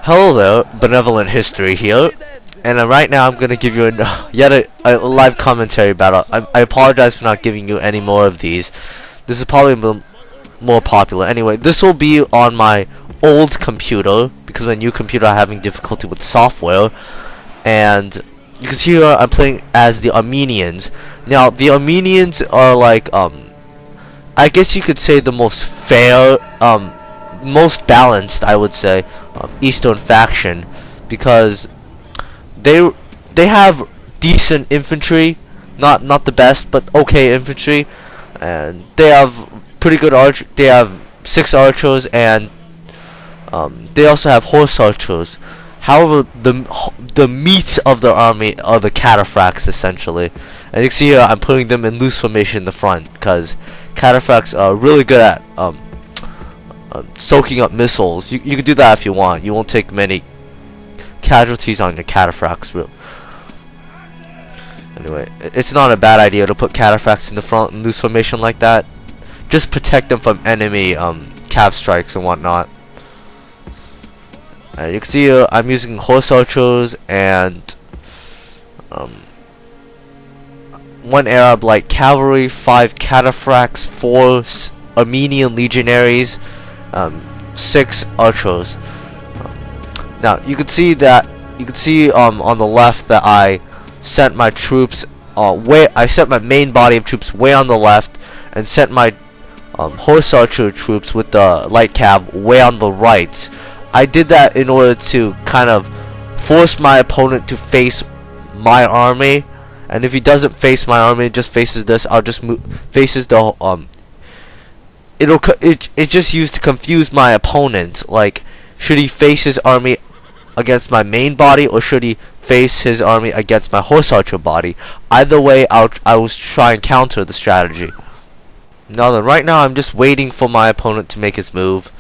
Hello there, Benevolent History here, and right now I'm gonna give you yet a live commentary battle. I apologize for not giving you any more of these. This is probably more popular. Anyway, this will be on my old computer, because my new computer I'm having difficulty with software, and you can see here I'm playing as the Armenians. Now, the Armenians are like, I guess you could say the most fair, most balanced, I would say, Eastern faction, because they have decent infantry, not the best, but okay infantry, and they have pretty good they have 6 archers, and they also have horse archers. However, the meat of the army are the cataphracts, essentially, and you can see here I'm putting them in loose formation in the front, because cataphracts are really good at soaking up missiles. You can do that if you want. You won't take many casualties on your cataphracts. Anyway, it's not a bad idea to put cataphracts in the front in loose formation like that. Just protect them from enemy cav strikes and whatnot. You can see I'm using horse archers and 1 Arab light cavalry, 5 cataphracts, 4 Armenian legionaries, 6 archers. Now you can see on the left that I sent my troops I sent my main body of troops way on the left, and sent my horse archer troops with the light cav way on the right. I did that in order to kind of force my opponent to face my army, and if he doesn't face my army, just faces this, I'll just faces the it's just used to confuse my opponent. Like, should he face his army against my main body, or should he face his army against my horse archer body? Either way, I will try and counter the strategy. Now then, right now I'm just waiting for my opponent to make his move.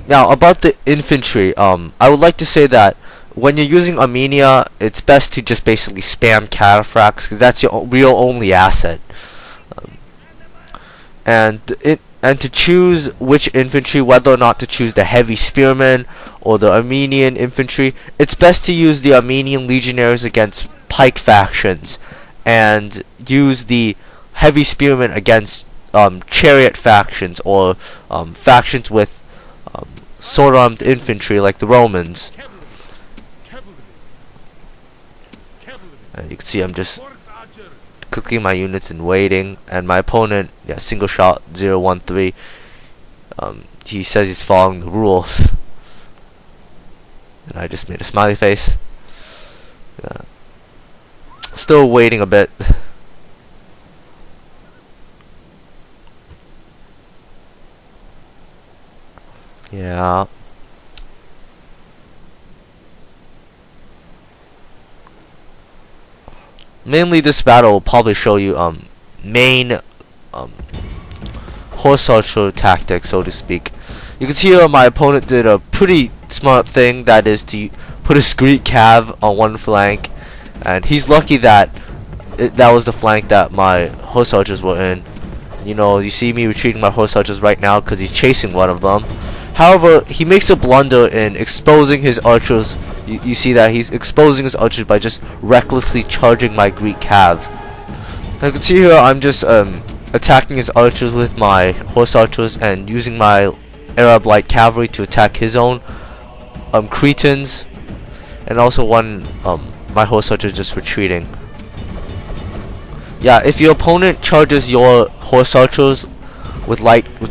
Now about the infantry, I would like to say that when you're using Armenia, it's best to just basically spam cataphracts, 'cause that's your real only asset. And to choose which infantry, whether or not to choose the heavy spearmen or the Armenian infantry, it's best to use the Armenian legionaries against pike factions, and use the heavy spearmen against chariot factions, or factions with sword-armed infantry like the Romans. You can see I'm just cooking my units and waiting, and my opponent, single shot 013. He says he's following the rules, and I just made a smiley face. Still waiting a bit. Yeah. Mainly this battle will probably show you main horse archer tactics, so to speak. You can see here my opponent did a pretty smart thing, that is to put a Greek cav on one flank, and he's lucky that that was the flank that my horse archers were in. You know, you see me retreating my horse archers right now because he's chasing one of them. However, he makes a blunder in exposing his archers. You see that he's exposing his archers by just recklessly charging my Greek cav. You can see here I'm just attacking his archers with my horse archers, and using my Arab light cavalry to attack his own Cretans, and also my horse archer just retreating. Yeah, if your opponent charges your horse archers with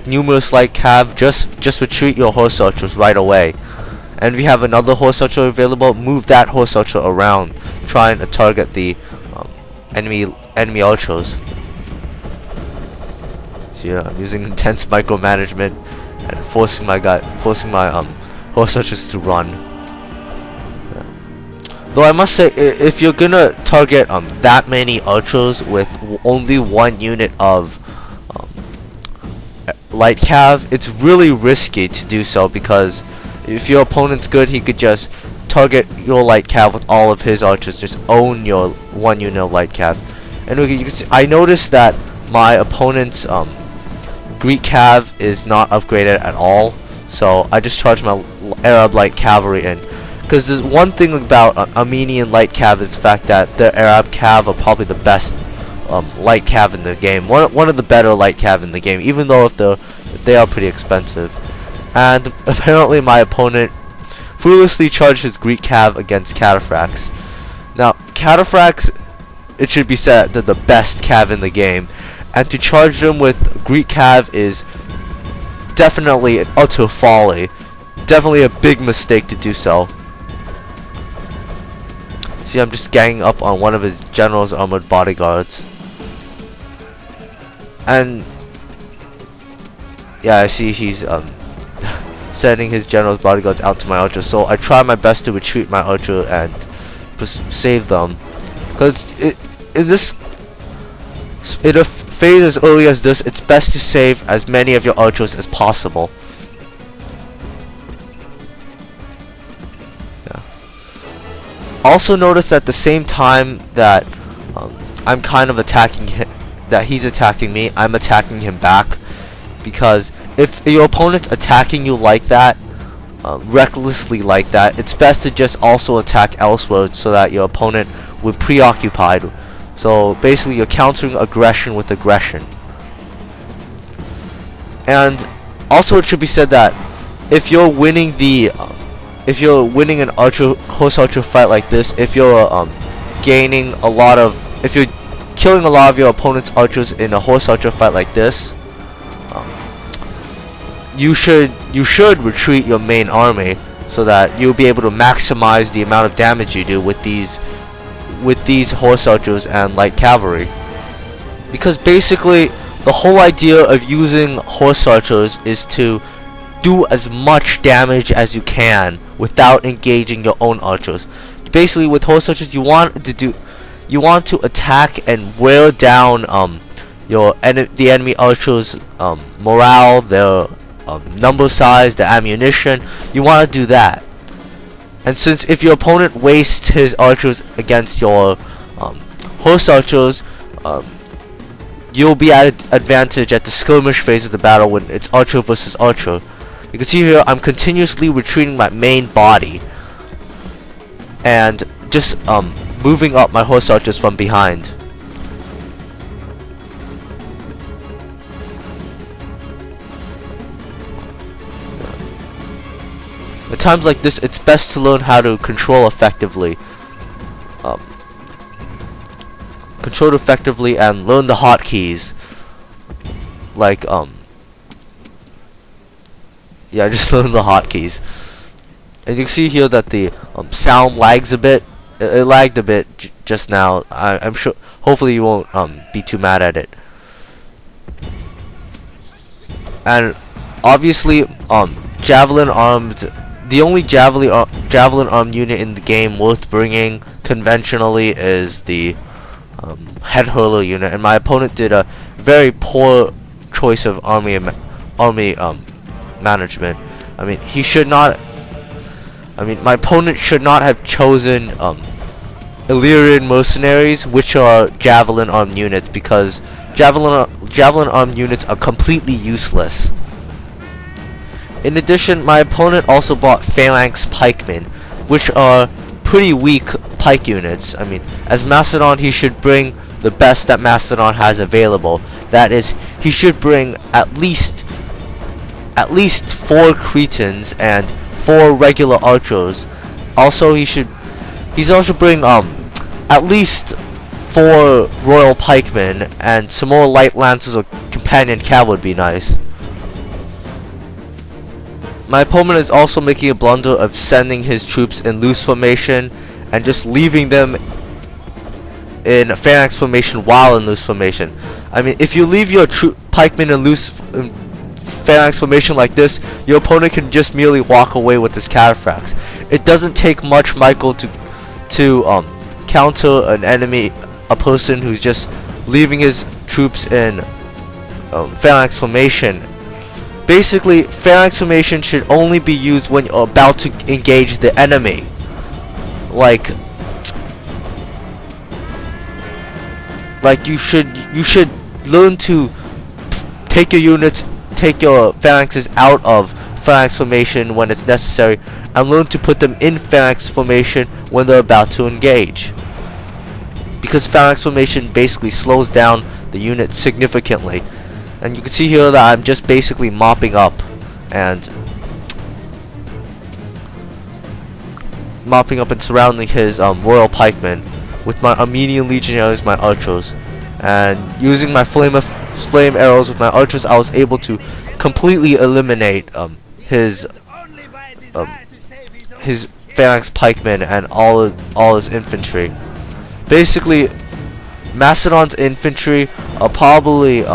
numerous light cav, just retreat your horse archers right away. And if you have another horse archer available, move that horse archer around, trying to target the enemy archers. So yeah, I'm using intense micromanagement and forcing my horse archers to run. Though I must say, if you're gonna target that many archers with only 1 unit of light cav, it's really risky to do so, because if your opponent's good, he could just target your light cav with all of his archers, just own your 1 unit of light cav. And you can see, I noticed that my opponent's Greek cav is not upgraded at all, so I just charged my Arab light cavalry in. Because there's one thing about Armenian light cav is the fact that their Arab cav are probably the best light cav in the game. One of the better light cav in the game, even though they are pretty expensive. And apparently my opponent foolishly charged his Greek cav against cataphracts. Now cataphracts, it should be said, they're the best cav in the game, and to charge them with Greek cav is definitely an utter folly. Definitely a big mistake to do so. See, I'm just ganging up on one of his general's armored bodyguards. And yeah, I see he's sending his general's bodyguards out to my archer. So I try my best to retreat my archer and save them. Because in a phase as early as this, it's best to save as many of your archers as possible. Also notice at the same time that I'm kind of attacking him, that he's attacking me, I'm attacking him back. Because if your opponent's attacking you like that, recklessly like that, it's best to just also attack elsewhere so that your opponent will be preoccupied. So basically you're countering aggression with aggression. And also it should be said that if you're winning an horse archer fight like this, if you're if you're killing a lot of your opponent's archers in a horse archer fight like this, you should retreat your main army so that you'll be able to maximize the amount of damage you do with these horse archers and light cavalry. Because basically the whole idea of using horse archers is to do as much damage as you can without engaging your own archers. Basically with horse archers you want to attack and wear down the enemy archers morale, their number size, the ammunition. You want to do that. And since if your opponent wastes his archers against your horse archers, you'll be at an advantage at the skirmish phase of the battle when it's archer versus archer. You can see here I'm continuously retreating my main body and just moving up my horse archers from behind. At times like this, it's best to learn how to control effectively. And learn the hotkeys. Like yeah, just learn the hotkeys. And you can see here that the sound lags a bit. It lagged a bit just now. I'm sure. Hopefully you won't be too mad at it. And obviously, javelin armed. The only javelin armed unit in the game worth bringing conventionally is the head hurler unit, and my opponent did a very poor choice of army management. I mean, my opponent should not have chosen Illyrian mercenaries, which are javelin armed units, because javelin armed units are completely useless. In addition, my opponent also bought phalanx pikemen, which are pretty weak pike units. I mean, as Macedon, he should bring the best that Macedon has available. That is, he should bring at least 4 Cretans and 4 regular archers. Also, he's also bring at least 4 royal pikemen, and some more light lancers or companion cav would be nice. My opponent is also making a blunder of sending his troops in loose formation and just leaving them in phalanx formation while in loose formation. I mean, if you leave your pikemen in loose phalanx formation like this, your opponent can just merely walk away with his cataphracts. It doesn't take much, Michael, to counter an enemy, a person who's just leaving his troops in phalanx formation. Basically, phalanx formation should only be used when you're about to engage the enemy. Like you should learn to take your phalanxes out of phalanx formation when it's necessary, and learn to put them in phalanx formation when they're about to engage. Because phalanx formation basically slows down the unit significantly. And you can see here that I'm just basically mopping up and surrounding his royal pikemen with my Armenian legionaries, my archers, and using my flame arrows with my archers, I was able to completely eliminate his phalanx pikemen and all his infantry. Basically, Macedon's infantry are probably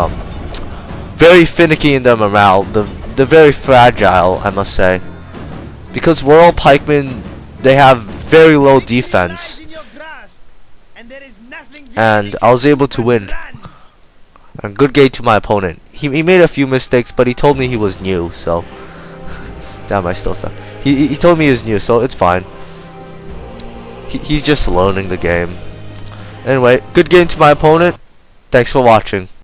very finicky in their morale. They're very fragile, I must say, because royal pikemen, they have very low defense, and I was able to win. A good game to my opponent. He made a few mistakes, but he told me he was new, so damn, I still suck. He told me he was new, so it's fine. He's just learning the game. Anyway, good game to my opponent. Thanks for watching.